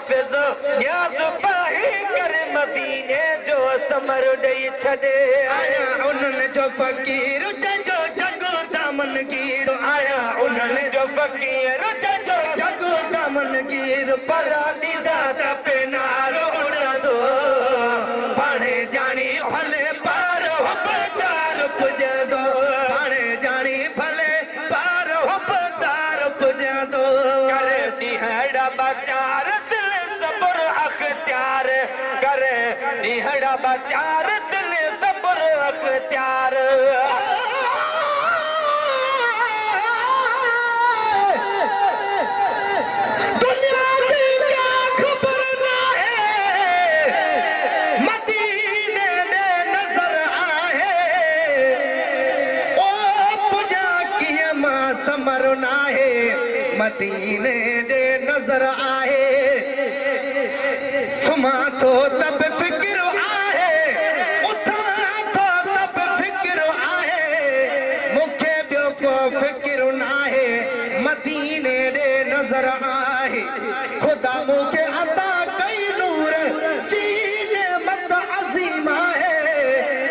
हाफिज न्याज पाही कर मदीने जो समर ॾेई छॾे आया उन्हनि जो फ़कीर जो जगो दामनगीर आया उन्हनि जो फ़कीर जो जगो दामनगीर परा दीदा त पेनारो उड़ंदो पाणे जानी भले पार हुबदार पुॼंदो पाणे जानी भले पार हुबदार पुॼंदो करे ॾींहड़ा बचार दिल सब्र अख्तियार करे ॾींहड़ा बचार दिल सब्र अख्तियार दुनिया की क्या खबर ना है मदीने में नजर आए ओ पुजा किए मां समर ना है मदीने दे नजर आए सुमा तो तब फिक्र आए उठा तो तब फिक्र आए मुखे ॿियो को फिक्र ना है मदीने दे नजर आए खुदा मुखे अता कई नूर जी मत अज़ीम है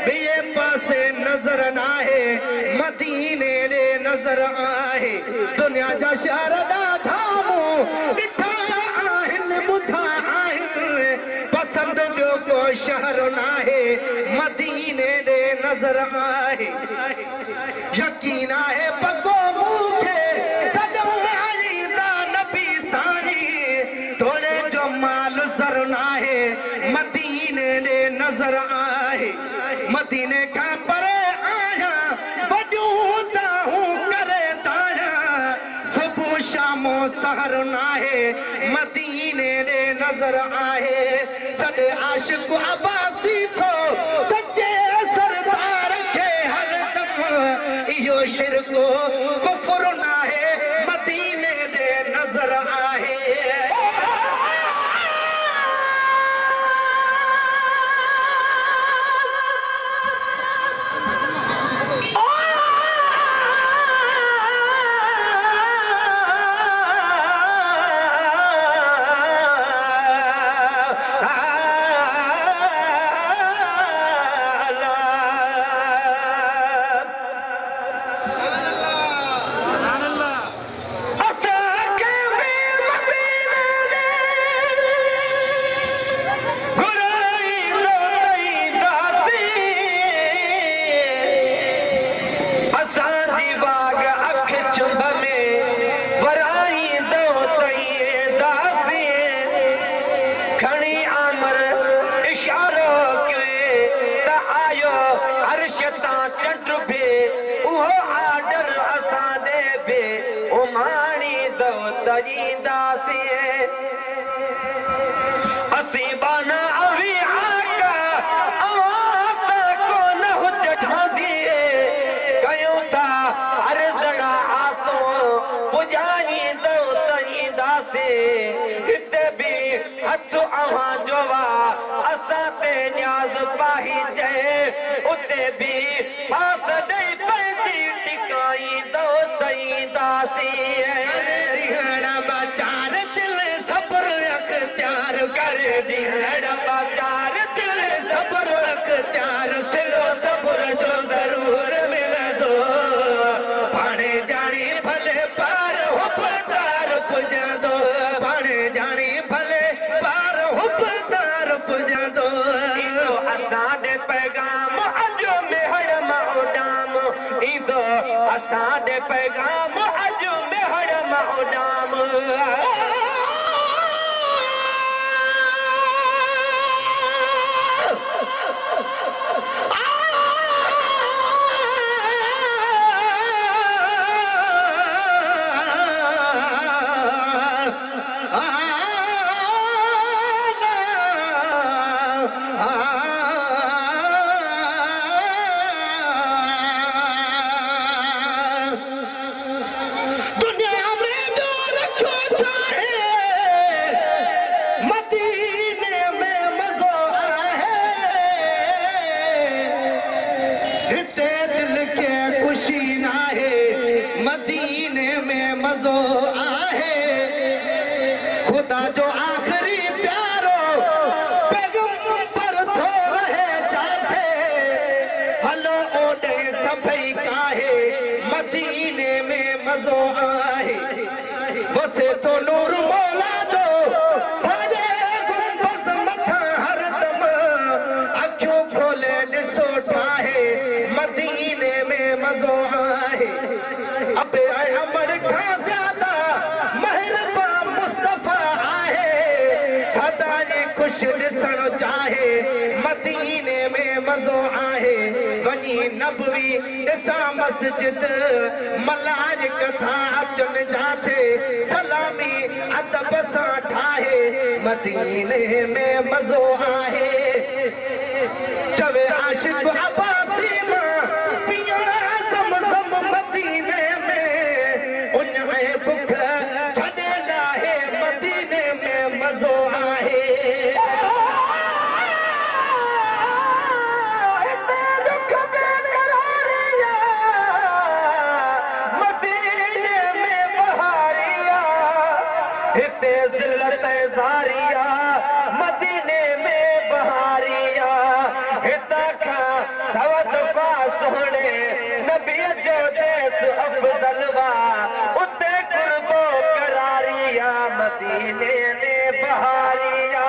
ॿिए पासे नजर ना है मदीने दे नजर आए दुनिया जा शहर ॾाढा मूं ॾिठा आहिनि ॿुधा आहिनि पसंदि ॿियो को शहर ना है मदीने दे नजर आए यकीन आहे पको मूंखे सॼो आईंदा नबी साईं थोरे जो माल ज़र नाहे मदीने ॾे नज़र आहे मदीने खां परे आहियां वॾियूं दाहूं करे दाहियां सुबुह शामो सहर नाहे मदीने ॾे नज़र आहे सॼे आशिक़ अब्बासी थो सचे सरदार खे हरदम इहो शिरको कुफ्र नाहे मदीने ॾे नज़र आहे असांजे पैगाम अॼु मेहर मौडाम दुनिया में जो रखो चाहे हलो ओॾे सभई काहे मदीने में मज़ो आहे वसे तो नूर मौला जो साॼे गुंबद मथां हरदम अखियूं खोले ॾिसो ठाहे मदीने में मज़ो आहे अबे अमर खां ज़्यादा मेहरबान मुस्तफ़ा आहे सदा जी ख़ुशि ॾिसणु चाहे मदीने में मज़ो आहे वञी नबवी ॾिसां मस्जिद मलाज कथा अचनि जाते सलामी अदब सां ठाहे मदीने में मज़ो आहे चवे आशिक़ अब्बासी मां पिया ज़मज़म मदीने में उन में बुख छॾे लाहे मदीने में मज़ो आहे हिते ज़िल्लत ज़ारिया मदीने में बहारिया हितां खां सवा दफ़ा सोहणे नबीअ जो देस अफ़ज़ल वा उते कुर्बो करारिया मदीने में बहारिया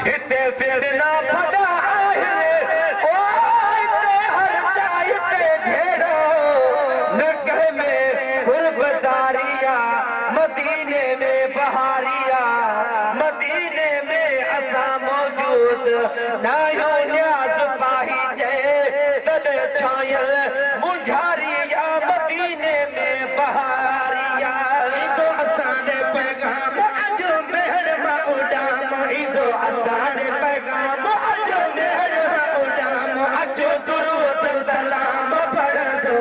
हिते फिरना फड़ा आहिनि ओ हिते हर जाइ ते घेरो नगह में गुरबदारिया मदीने में बहारिया मदीने में असां मौजूद नायो न्याज़ पाही जे तद छायल मुंझारिया मदीने में बहारिया ईंदो असांजे पैगाम अॼु मेहर मां उॾाम ईंदो असांजे पैगाम अॼु मेहर मां उॾाम अचो दुरूद सलाम पढ़ंदो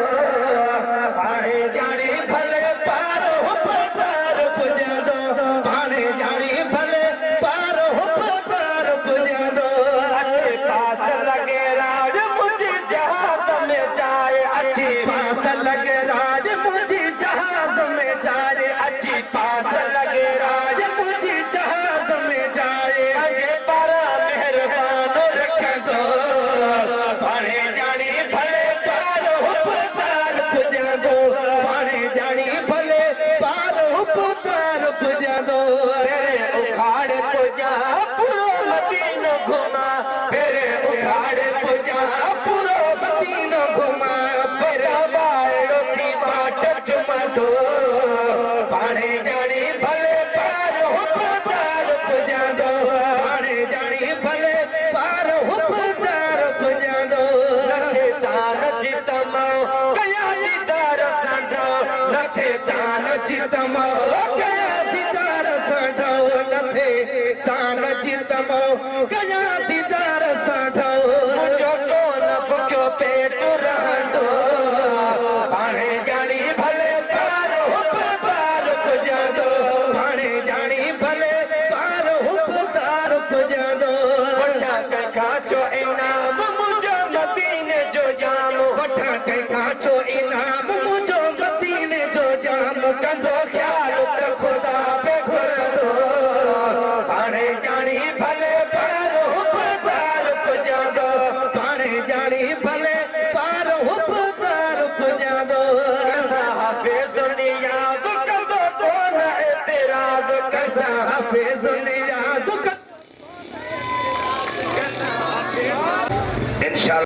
हाणे ॼाणे भले पार हुबदार पुॼंदो हाणे ॼाणे भले पार हुबदार पुॼंदो अचे पास लॻे राज मुंहिंजी जहाज़ में जाए अची पास लॻे राज मुंहिंजी जहाज़ में जाए अची पास लॻे राज मुंहिंजी जहाज़ में जाए अॻे पारां महिरबान रखंदो हाणे ॼाणे भले पार हुबदार पुॼंदो हाणे ॼाणे भले पार हुबदार पुॼंदो उखाड़ पुॼा पूरो मदीनो घुमा फेरे उखाड़ पुॼा पूरो मदीनो घुमा फेरे ॿाहिरो थी बाट चुमंदो हाणे ॼाणे भले पार हुबदार पुॼंदो हाणे ॼाणे भले पार हुबदार पुॼंदो नथे दान जी तमाओ कया दीदार सांडो नथे दान जी तमाओ कया दीदार सांडो नथे दान जी तमाओ कया दीदार सांडो मुंहिंजो कोन बुखियो पेट रहंदो हाणे ॼाणी भले पार हुबदार पुॼंदो हाणे ॼाणी भले पार हुबदार पुॼंदो वठां कंहिंखां छो इनाम मुंहिंजो मदीने जो जाम वठां कंहिंखां छो इनाम मुंहिंजो मदीने जो जाम कंदो ख़्याल त ख़ुदा पे घुरंदो हाणे ॼाणी भले पार हुबदार पुॼंदो हाणे ॼाणी भले पार हुबदार पुॼंदो हाफ़िज़ नियाज़ कंदो कोन एतिराज़ कसां हाफ़िज़ नियाज़ इंशाअल्लाह।